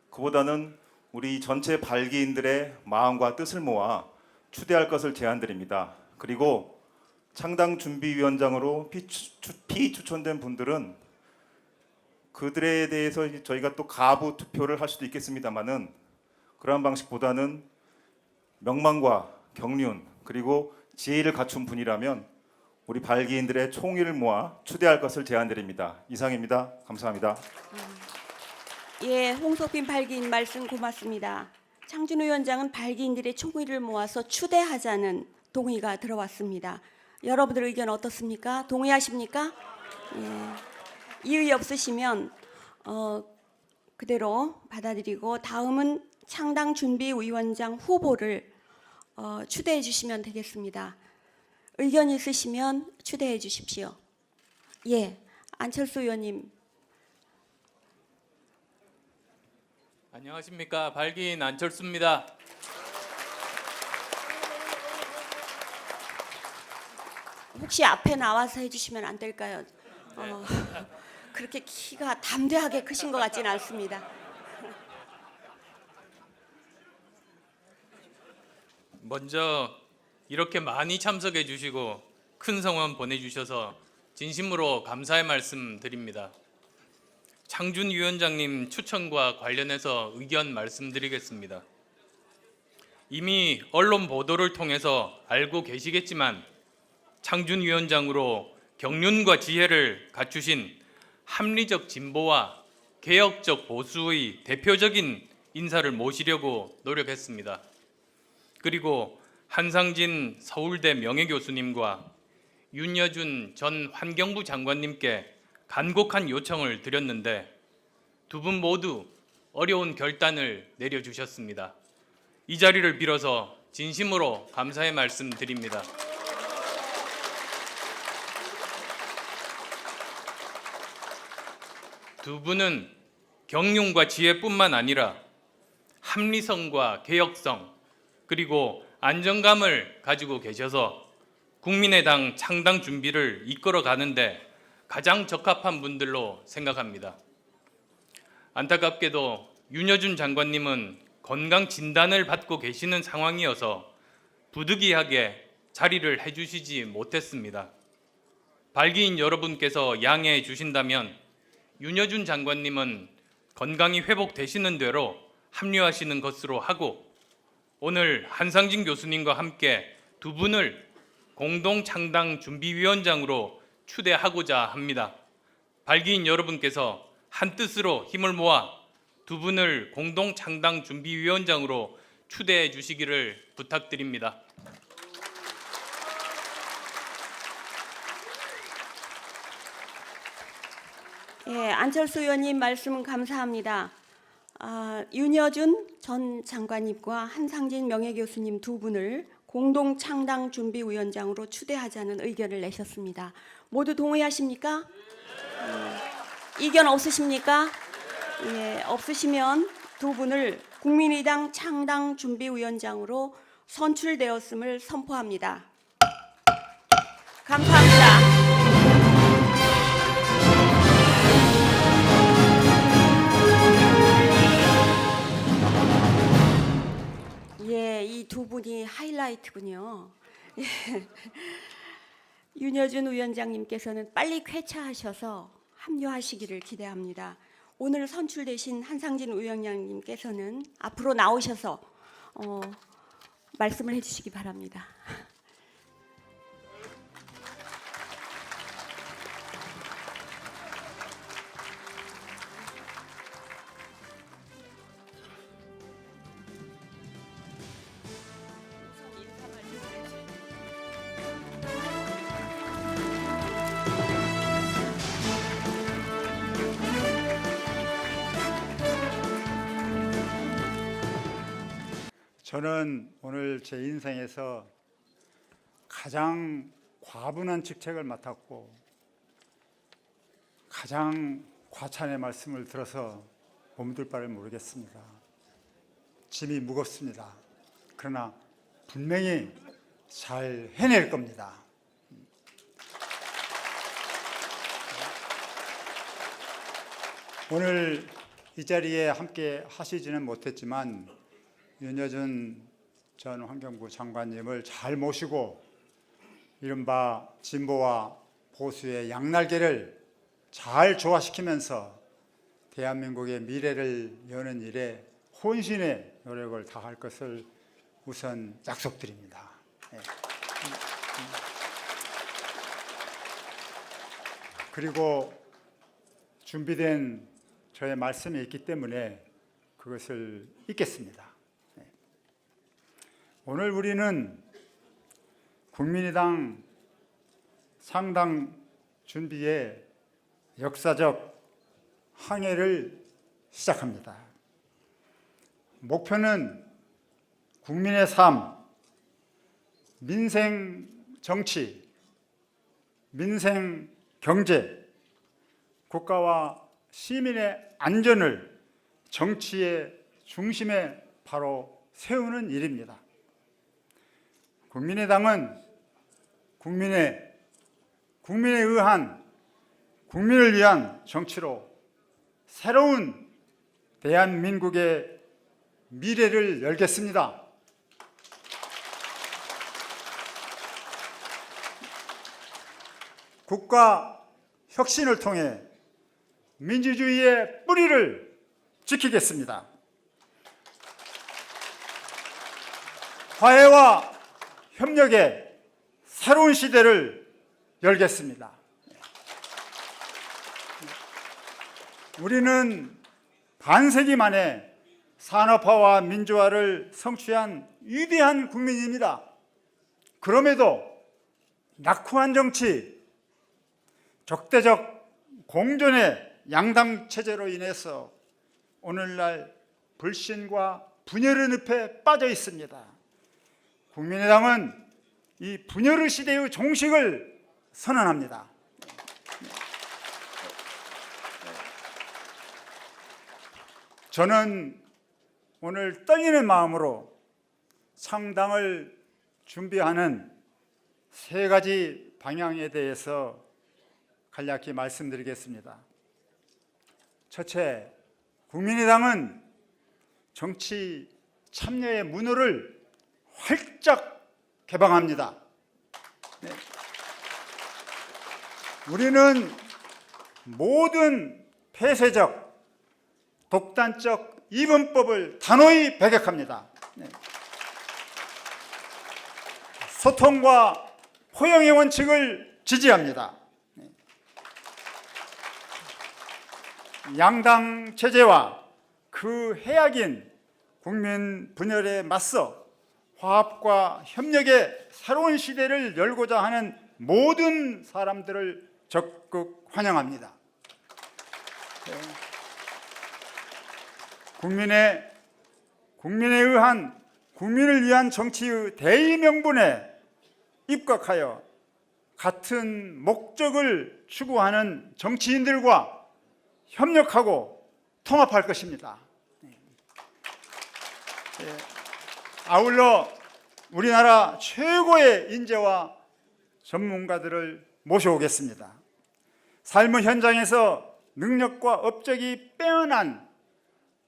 그보다는 우리 전체 발기인들의 마음과 뜻을 모아 추대할 것을 제안드립니다. 그리고 창당준비위원장으로 피추천된 분들은 그들에 대해서 저희가 또 가부 투표를 할 수도 있겠습니다마는 그러한 방식보다는 명망과 경륜 그리고 지혜를 갖춘 분이라면 우리 발기인들의 총의를 모아 추대할 것을 제안드립니다. 이상입니다. 감사합니다. 예, 홍석빈 발기인 말씀 고맙습니다. 창준 위원장은 발기인들의 총의를 모아서 추대하자는 동의가 들어왔습니다. 여러분들 의견 어떻습니까? 동의하십니까? 예. 이의 없으시면 그대로 받아들이고 다음은 창당준비위원장 후보를 추대해 주시면 되겠습니다. 의견 있으시면 추대해 주십시오. 예, 안철수 의원님. 안녕하십니까, 발기인 안철수입니다. 혹시 앞에 나와서 해주시면 안 될까요? 그렇게 키가 담대하게 크신 것 같지는 않습니다. 먼저 이렇게 많이 참석해 주시고 큰 성원 보내주셔서 진심으로 감사의 말씀 드립니다. 창준 위원장님 추천과 관련해서 의견 말씀드리겠습니다. 이미 언론 보도를 통해서 알고 계시겠지만 창준 위원장으로 경륜과 지혜를 갖추신 합리적 진보와 개혁적 보수의 대표적인 인사를 모시려고 노력했습니다. 그리고 한상진 서울대 명예교수님과 윤여준 전 환경부 장관님께 간곡한 요청을 드렸는데 두 분 모두 어려운 결단을 내려주셨습니다. 이 자리를 빌어서 진심으로 감사의 말씀 드립니다. 두 분은 경륜과 지혜뿐만 아니라 합리성과 개혁성 그리고 안정감을 가지고 계셔서 국민의당 창당 준비를 이끌어 가는데 가장 적합한 분들로 생각합니다. 안타깝게도 윤여준 장관님은 건강 진단을 받고 계시는 상황이어서 부득이하게 자리를 해주시지 못했습니다. 발기인 여러분께서 양해해 주신다면 윤여준 장관님은 건강이 회복되시는 대로 합류하시는 것으로 하고 오늘 한상진 교수님과 함께 두 분을 공동창당 준비위원장으로 추대하고자 합니다. 발기인 여러분께서 한뜻으로 힘을 모아 두 분을 공동창당 준비위원장으로 추대해 주시기를 부탁드립니다. 예, 안철수 의원님 말씀 감사합니다. 윤여준 전 장관님과 한상진 명예교수님 두 분을 공동창당 준비위원장으로 추대하자는 의견을 내셨습니다. 모두 동의하십니까? 이견 없으십니까? 예, 없으시면 두 분을 국민의당 창당 준비위원장으로 선출되었음을 선포합니다. 감사합니다. 예, 이 두 분이 하이라이트군요. 예. 윤여준 위원장님께서는 빨리 쾌차하셔서 합류하시기를 기대합니다. 오늘 선출되신 한상진 위원장님께서는 앞으로 나오셔서 말씀을 해주시기 바랍니다. 저는 오늘 제 인생에서 가장 과분한 직책을 맡았고 가장 과찬의 말씀을 들어서 몸둘 바를 모르겠습니다. 짐이 무겁습니다. 그러나 분명히 잘 해낼 겁니다. 오늘 이 자리에 함께 하시지는 못했지만 윤여준 전 환경부 장관님을 잘 모시고 이른바 진보와 보수의 양날개를 잘 조화시키면서 대한민국의 미래를 여는 일에 혼신의 노력을 다할 것을 우선 약속드립니다. 네. 그리고 준비된 저의 말씀이 있기 때문에 그것을 읽겠습니다. 오늘 우리는 국민의당 창당 준비의 역사적 항해를 시작합니다. 목표는 국민의 삶, 민생 정치, 민생 경제, 국가와 시민의 안전을 정치의 중심에 바로 세우는 일입니다. 국민의당은 국민에 의한 국민을 위한 정치로 새로운 대한민국의 미래를 열겠습니다. 국가 혁신을 통해 민주주의의 뿌리를 지키겠습니다. 화해와 협력의 새로운 시대를 열겠습니다. 우리는 반세기 만에 산업화와 민주화를 성취한 위대한 국민입니다. 그럼에도 낙후한 정치, 적대적 공존의 양당 체제로 인해서 오늘날 불신과 분열의 늪에 빠져 있습니다. 국민의당은 이 분열의 시대의 종식을 선언합니다. 저는 오늘 떨리는 마음으로 창당을 준비하는 세 가지 방향에 대해서 간략히 말씀드리겠습니다. 첫째, 국민의당은 정치 참여의 문호를 활짝 개방합니다. 네. 우리는 모든 폐쇄적, 독단적 이분법을 단호히 배격합니다. 네. 소통과 포용의 원칙을 지지합니다. 네. 양당 체제와 그 해악인 국민 분열에 맞서 화합과 협력의 새로운 시대를 열고자 하는 모든 사람들을 적극 환영합니다. 네. 국민에 의한 국민을 위한 정치의 대의 명분에 입각하여 같은 목적을 추구하는 정치인들과 협력하고 통합할 것입니다. 아울러 우리나라 최고의 인재와 전문가들을 모셔오겠습니다. 삶의 현장에서 능력과 업적이 빼어난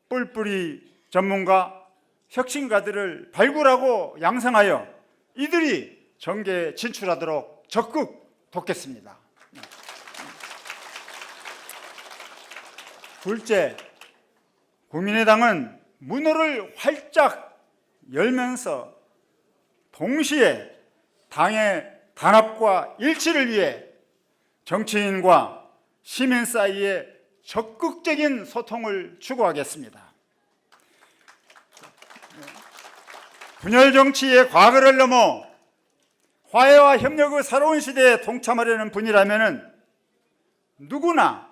뿔뿔이 전문가, 혁신가들을 발굴하고 양성하여 이들이 정계에 진출하도록 적극 돕겠습니다. 둘째, 국민의당은 문호를 활짝 열면서 동시에 당의 단합과 일치를 위해 정치인과 시민 사이에 적극적인 소통을 추구하겠습니다. 분열 정치의 과거를 넘어 화해와 협력의 새로운 시대에 동참하려는 분이라면 누구나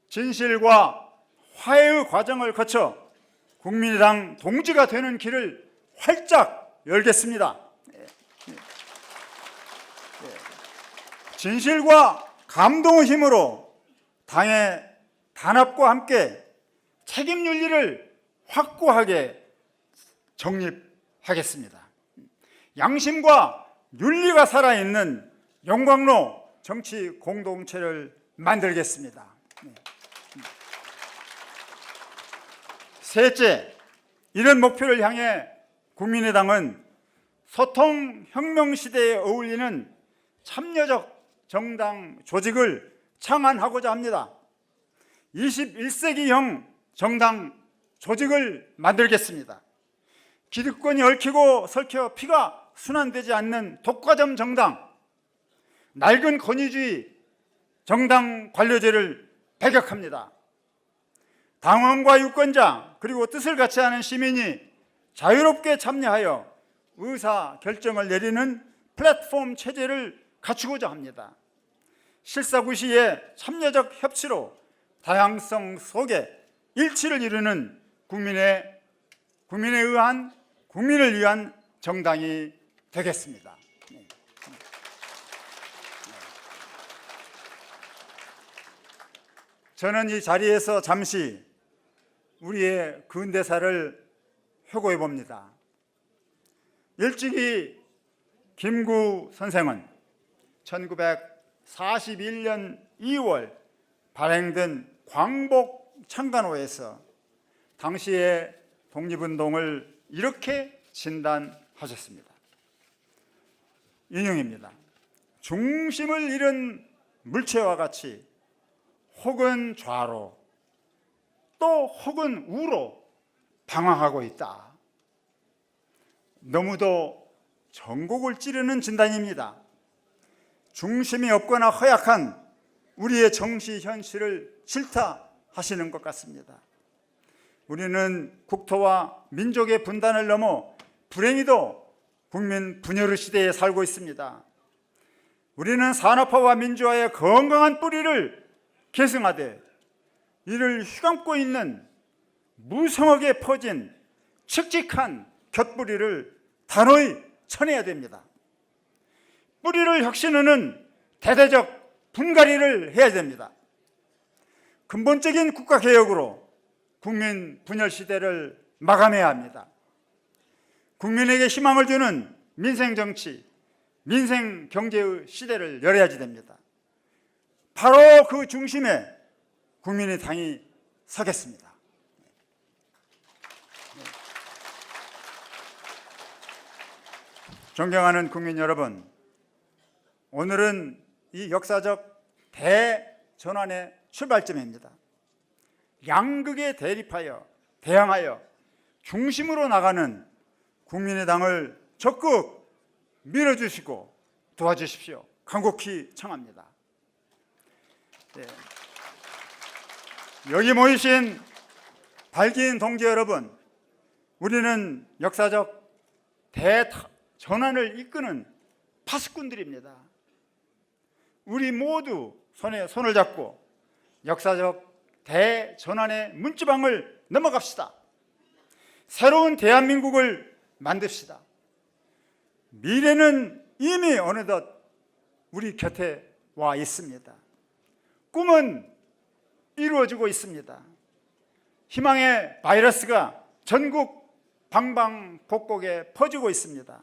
진실과 화해의 과정을 거쳐 국민의당 동지가 되는 길을 활짝 열겠습니다. 진실과 감동의 힘으로 당의 단합과 함께 책임 윤리를 확고하게 정립하겠습니다. 양심과 윤리가 살아있는 영광로 정치 공동체를 만들겠습니다. 셋째, 이런 목표를 향해 국민의당은 소통 혁명 시대에 어울리는 참여적 정당 조직을 창안하고자 합니다. 21세기형 정당 조직을 만들겠습니다. 기득권이 얽히고 설켜 피가 순환되지 않는 독과점 정당, 낡은 권위주의 정당 관료제를 배격합니다. 당원과 유권자 그리고 뜻을 같이 하는 시민이 자유롭게 참여하여 의사 결정을 내리는 플랫폼 체제를 갖추고자 합니다. 실사구시의 참여적 협치로 다양성 속에 일치를 이루는 국민을 위한 정당이 되겠습니다. 저는 이 자리에서 잠시 우리의 근대사를 회고해 봅니다. 일찍이 김구 선생은 1941년 2월 발행된 광복 창간호에서 당시의 독립운동을 이렇게 진단하셨습니다. 인용입니다. 중심을 잃은 물체와 같이 혹은 좌로 또 혹은 우로 방황하고 있다. 너무도 전곡을 찌르는 진단입니다. 중심이 없거나 허약한 우리의 정치 현실을 질타하시는 것 같습니다. 우리는 국토와 민족의 분단을 넘어 불행히도 국민 분열의 시대에 살고 있습니다. 우리는 산업화와 민주화의 건강한 뿌리를 계승하되 이를 휘감고 있는 무성하게 퍼진 칙칙한 곁뿌리를 단호히 쳐내야 됩니다. 뿌리를 혁신하는 대대적 분갈이를 해야 됩니다. 근본적인 국가개혁으로 국민 분열 시대를 마감해야 합니다. 국민에게 희망을 주는 민생정치, 민생경제의 시대를 열어야지 됩니다. 바로 그 중심에 국민의당이 서겠습니다. 존경하는 국민 여러분, 오늘은 이 역사적 대전환의 출발점입니다. 양극에 대립하여 대항하여 중심으로 나가는 국민의당을 적극 밀어주시고 도와주십시오. 간곡히 청합니다. 네. 여기 모이신 발기인 동지 여러분, 우리는 역사적 대전환을 이끄는 파수꾼들입니다. 우리 모두 손에 손을 잡고 역사적 대전환의 문지방을 넘어갑시다. 새로운 대한민국을 만듭시다. 미래는 이미 어느덧 우리 곁에 와 있습니다. 꿈은 이루어지고 있습니다. 희망의 바이러스가 전국 방방곡곡에 퍼지고 있습니다.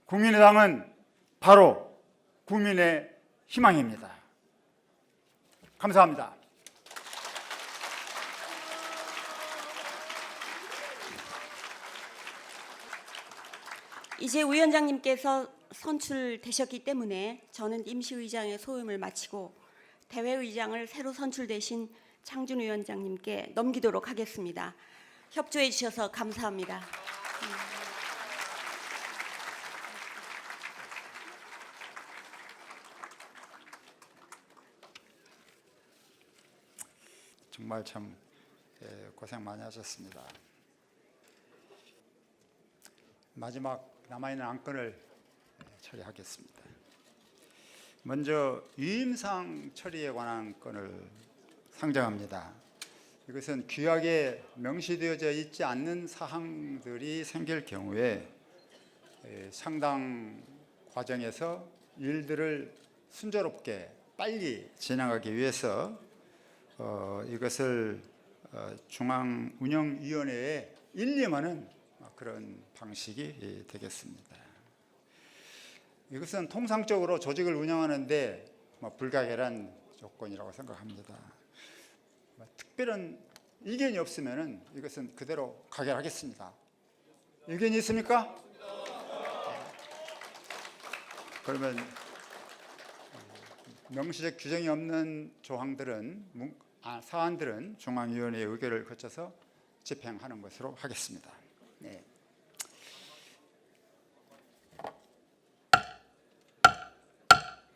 국민의당은 바로 국민의 희망입니다. 감사합니다. 이제 위원장님께서 선출되셨기 때문에 저는 임시의장의 소임을 마치고 대회의장을 새로 선출되신 창준 위원장님께 넘기도록 하겠습니다. 협조해 주셔서 감사합니다. 정말 참 고생 많이 하셨습니다. 마지막 남아있는 안건을 처리하겠습니다. 먼저 위임상 처리에 관한 건을 상정합니다. 이것은 규약에 명시되어져 있지 않는 사항들이 생길 경우에 상당 과정에서 일들을 순조롭게 빨리 진행하기 위해서 이것을 중앙운영위원회에 일임하는 그런 방식이 되겠습니다. 이것은 통상적으로 조직을 운영하는데 불가결한 조건이라고 생각합니다. 특별한 이견이 없으면 이것은 그대로 가결하겠습니다. 의견이 있습니까? 그러면 명시적 규정이 없는 사안들은 중앙위원회의 의결을 거쳐서 집행하는 것으로 하겠습니다. 네.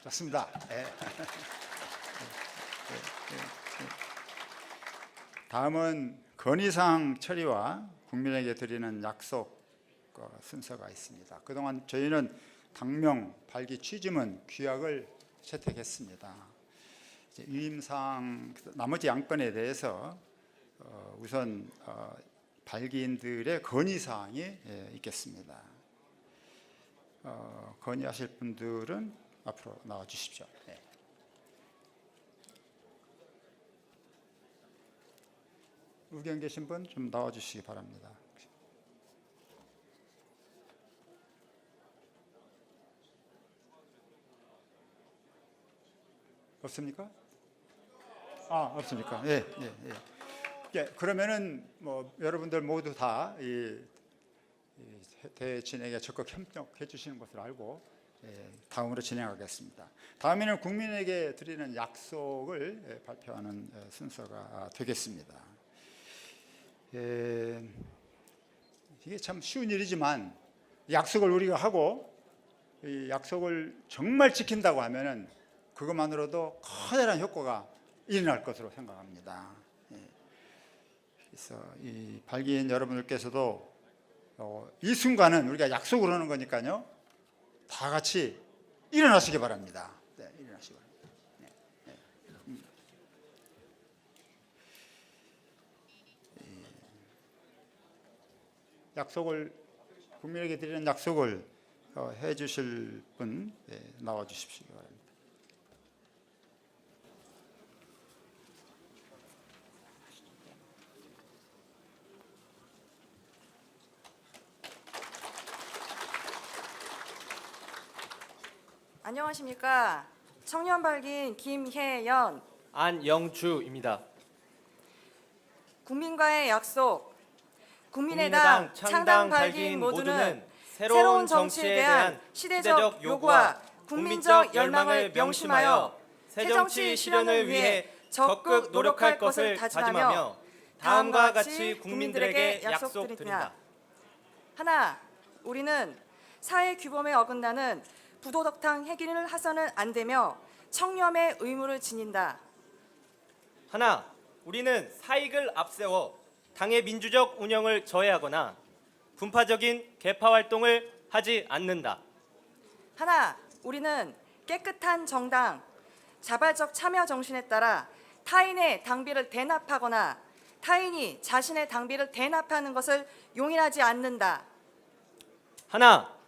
좋습니다. 네. 다음은 건의사항 처리와 국민에게 드리는 약속 순서가 있습니다. 그동안 저희는 당명, 발기, 취지문, 규약을 채택했습니다. 위임사항 나머지 양건에 대해서 우선 발기인들의 건의사항이 있겠습니다. 건의하실 분들은 앞으로 나와 주십시오. 네. 의견 계신 분 좀 나와 주시기 바랍니다. 없습니까? 없습니까? 예, 예, 예. 예, 그러면은 여러분들 모두 다 대회 진행에 적극 협력해 주시는 것을 알고 다음으로 진행하겠습니다. 다음에는 국민에게 드리는 약속을 발표하는 순서가 되겠습니다. 이게 참 쉬운 일이지만 약속을 우리가 하고 이 약속을 정말 지킨다고 하면은 그것만으로도 커다란 효과가 일어날 것으로 생각합니다. 그래서 이 발기인 여러분들께서도 이 순간은 우리가 약속을 하는 거니까요. 다 같이 일어나시기 바랍니다. 네, 일어나시기 바랍니다. 네, 네. 약속을 국민에게 드리는 약속을 해주실 분 나와 주십시오. 바랍니다. 안녕하십니까. 청년발기인 김혜연, 안영주입니다. 국민과의 약속, 국민의당 창당 발기인 모두는 새로운 정치에 대한 시대적 요구와 국민적 열망을 명심하여 새정치 실현을 위해 적극 노력할 것을 다짐하며 다음과 같이 국민들에게 약속드립니다. 하나, 우리는 사회 규범에 어긋나는 부도덕한 행위를 해서는 안 되며 청렴의 의무를 지닌다. 하나, 우리는 사익을 앞세워 당의 민주적 운영을 저해하거나 분파적인 개파 활동을 하지 않는다. 하나, 우리는 깨끗한 정당, 자발적 참여 정신에 따라 타인의 당비를 대납하거나 타인이 자신의 당비를 대납하는 것을 용인하지 않는다. 하나,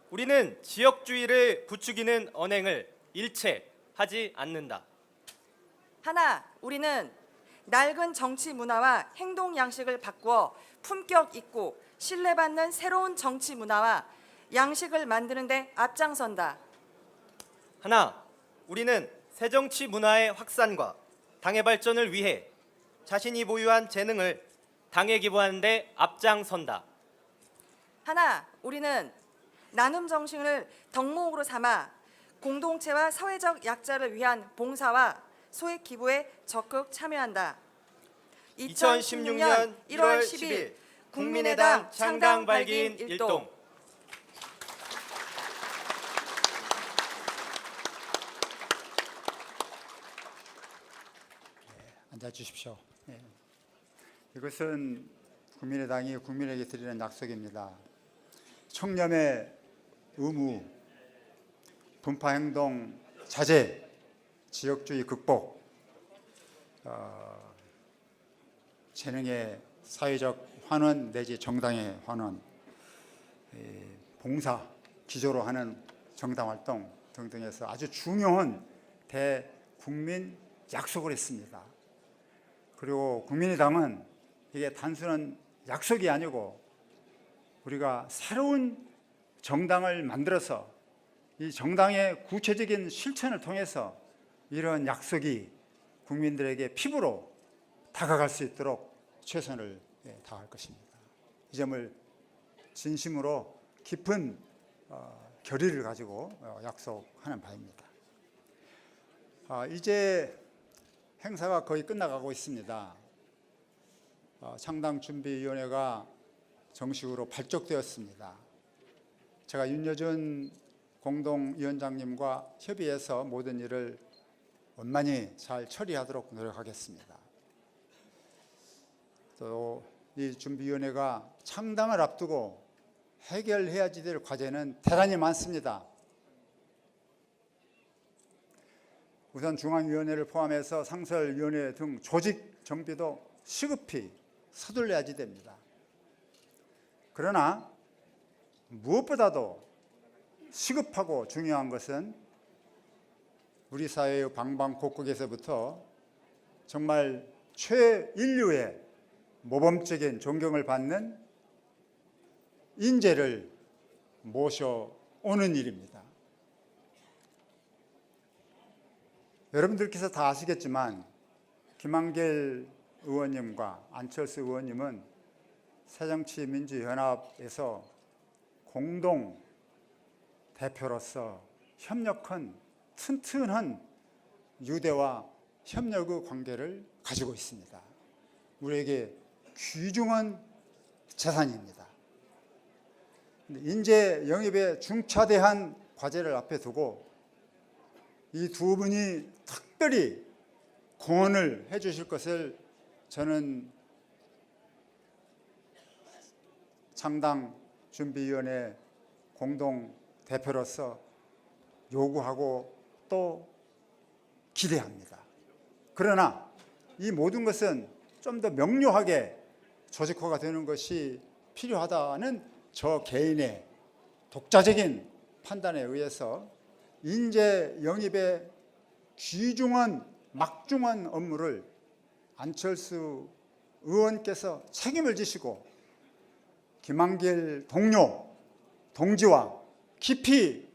우리는 지역주의를 부추기는 언행을 일체 하지 않는다. 하나, 우리는 낡은 정치 문화와 행동 양식을 바꾸어 품격 있고 신뢰받는 새로운 정치 문화와 양식을 만드는 데 앞장선다. 하나, 우리는 새정치 문화의 확산과 당의 발전을 위해 자신이 보유한 재능을 당에 기부하는 데 앞장선다. 하나, 우리는 나눔 정신을 덕목으로 삼아 공동체와 사회적 약자를 위한 봉사와 소액 기부에 적극 참여한다. 2016년 1월 10일 국민의당 창당 발기인 일동. 앉아 주십시오. 이것은 국민의당이 국민에게 드리는 약속입니다. 청렴의 의무, 분파행동 자제, 지역주의 극복, 재능의 사회적 환원 내지 정당의 환원, 봉사 기조로 하는 정당활동 등등에서 아주 중요한 대국민 약속을 했습니다. 그리고 국민의당은 이게 단순한 약속이 아니고 우리가 새로운 정당을 만들어서 이 정당의 구체적인 실천을 통해서 이런 약속이 국민들에게 피부로 다가갈 수 있도록 최선을 다할 것입니다. 이 점을 진심으로 깊은 결의를 가지고 약속하는 바입니다. 이제 행사가 거의 끝나가고 있습니다. 창당준비위원회가 정식으로 발족되었습니다. 제가 윤여준 공동위원장님과 협의해서 모든 일을 원만히 잘 처리하도록 노력하겠습니다. 또 이 준비위원회가 창당을 앞두고 해결해야지 될 과제는 대단히 많습니다. 우선 중앙위원회를 포함해서 상설위원회 등 조직 정비도 시급히 서둘러야지 됩니다. 그러나 무엇보다도 시급하고 중요한 것은 우리 사회의 방방곡곡에서부터 정말 최인류의 모범적인 존경을 받는 인재를 모셔오는 일입니다. 여러분들께서 다 아시겠지만 김한길 의원님과 안철수 의원님은 새정치민주연합에서 공동 대표로서 협력한 튼튼한 유대와 협력의 관계를 가지고 있습니다. 우리에게 귀중한 재산입니다. 인재 영입에 중차대한 과제를 앞에 두고 이 두 분이 특별히 공헌을 해 주실 것을 저는 창당준비위원회 공동대표로서 요구하고 또 기대합니다. 그러나 이 모든 것은 좀 더 명료하게 조직화가 되는 것이 필요하다는 저 개인의 독자적인 판단에 의해서 인재 영입의 귀중한 막중한 업무를 안철수 의원께서 책임을 지시고 김한길 동료, 동지와 깊이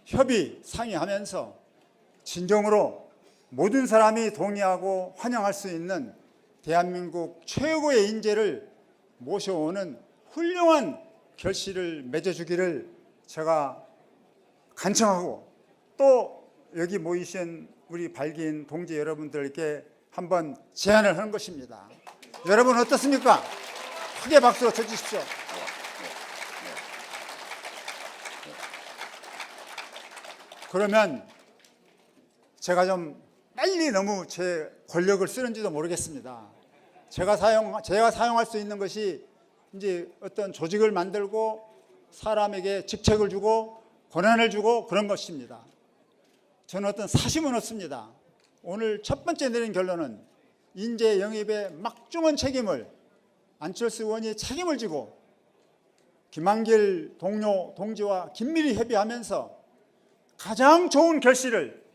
협의 상의하면서 진정으로 모든 사람이 동의하고 환영할 수 있는 대한민국 최고의 인재를 모셔오는 훌륭한 결실을 맺어주기를 제가 간청하고, 또 여기 모이신 우리 발기인 동지 여러분들께 한번 제안을 하는 것입니다. 여러분 어떻습니까? 크게 박수로 쳐주십시오. 그러면 제가 좀 빨리 너무 제 권력을 쓰는지도 모르겠습니다. 제가 사용할 수 있는 것이 이제 어떤 조직을 만들고 사람에게 직책을 주고 권한을 주고 그런 것입니다. 저는 어떤 사심은 없습니다. 오늘 첫 번째 내린 결론은 인재 영입의 막중한 책임을 안철수 의원이 책임을 지고 김한길 동료, 동지와 긴밀히 협의하면서 가장 좋은 결실을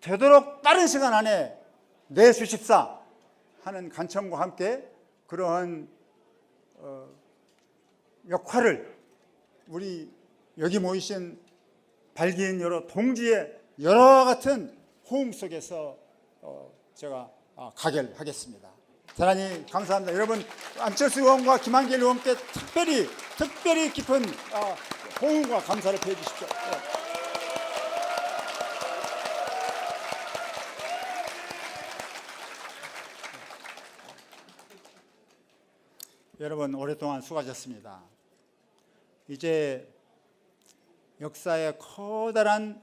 되도록 빠른 시간 안에 내주십사 하는 간청과 함께 그러한 역할을 우리 여기 모이신 발기인 여러 동지의 여러 같은 호응 속에서 제가 가결하겠습니다. 대단히 감사합니다. 여러분 안철수 의원과 김한길 의원께 특별히 깊은 호응과 감사를 표해 주십시오. 여러분 오랫동안 수고하셨습니다. 이제 역사의 커다란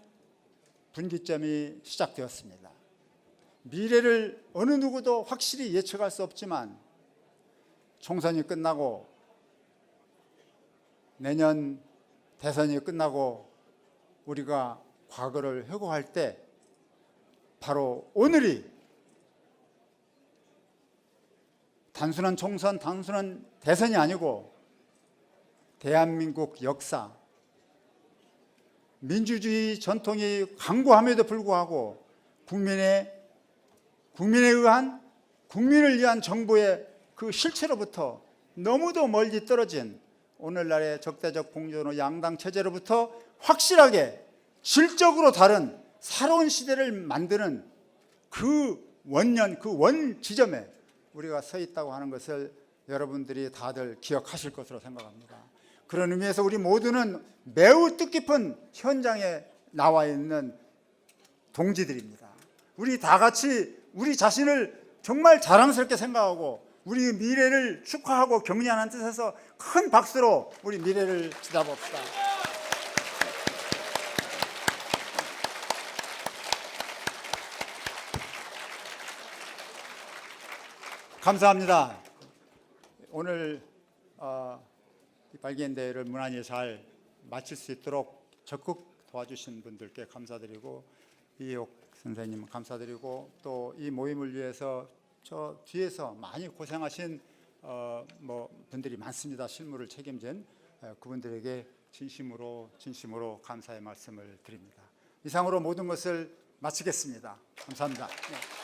분기점이 시작되었습니다. 미래를 어느 누구도 확실히 예측할 수 없지만 총선이 끝나고 내년 대선이 끝나고 우리가 과거를 회고할 때 바로 오늘이 단순한 총선, 단순한 대선이 아니고 대한민국 역사, 민주주의 전통이 강고함에도 불구하고 국민에 의한 국민을 위한 정부의 그 실체로부터 너무도 멀리 떨어진 오늘날의 적대적 공존의 양당 체제로부터 확실하게 질적으로 다른 새로운 시대를 만드는 그 원년, 그 원 지점에 우리가 서 있다고 하는 것을 여러분들이 다들 기억하실 것으로 생각합니다. 그런 의미에서 우리 모두는 매우 뜻깊은 현장에 나와 있는 동지들입니다. 우리 다 같이 우리 자신을 정말 자랑스럽게 생각하고 우리 미래를 축하하고 격려하는 뜻에서 큰 박수로 우리 미래를 지다봅시다. 감사합니다. 오늘 이 발기인 대회를 무난히 잘 마칠 수 있도록 적극 도와주신 분들께 감사드리고 이옥 선생님 감사드리고 또 이 모임을 위해서 저 뒤에서 많이 고생하신 분들이 많습니다. 실무를 책임진 그분들에게 진심으로 감사의 말씀을 드립니다. 이상으로 모든 것을 마치겠습니다. 감사합니다. 네.